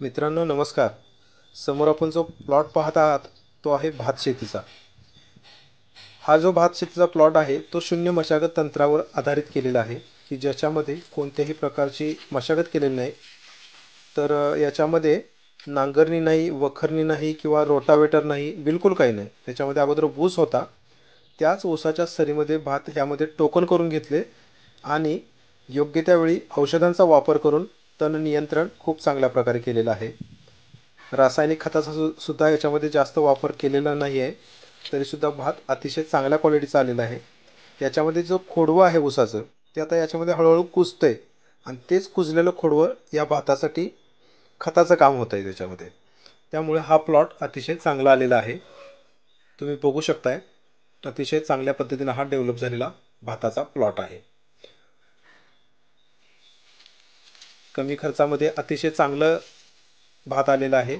मित्रांनो नमस्कार. समोर आपण जो प्लॉट पाहत आहात तो आहे भात शेतीचा. हा जो भात शेतीचा प्लॉट आहे तो शून्य मशागत तंत्रावर आधारित केलेला आहे की ज्याच्यामध्ये कोणत्याही प्रकारची मशागत केलेली नाही. तर याच्यामध्ये नांगरणी नाही, वखरणी नाही किंवा रोटावेटर नाही, बिलकुल काही नाही. त्याच्यामध्ये अगोदर ऊस होता, त्याच ऊसाच्या सरीमध्ये भात ह्यामध्ये टोकन करून घेतले आणि योग्य त्यावेळी औषधांचा वापर करून तण नियंत्रण खूप चांगल्या प्रकारे केलेलं आहे. रासायनिक खताचा सुद्धा याच्यामध्ये जास्त वापर केलेला नाही आहे, तरीसुद्धा भात अतिशय चांगल्या क्वालिटीचा आलेला आहे. याच्यामध्ये जो खोडवं आहे ऊसाचं ते आता याच्यामध्ये हळूहळू कुजतं आहे आणि तेच कुजलेलं खोडवं या भातासाठी खताचं काम होतं आहे त्याच्यामध्ये. त्यामुळे हा प्लॉट अतिशय चांगला आलेला आहे. तुम्ही बघू शकताय, अतिशय चांगल्या पद्धतीने हा डेव्हलप झालेला भाताचा प्लॉट आहे. कमी खर्चामध्ये अतिशय चांगलं भात आलेलं आहे.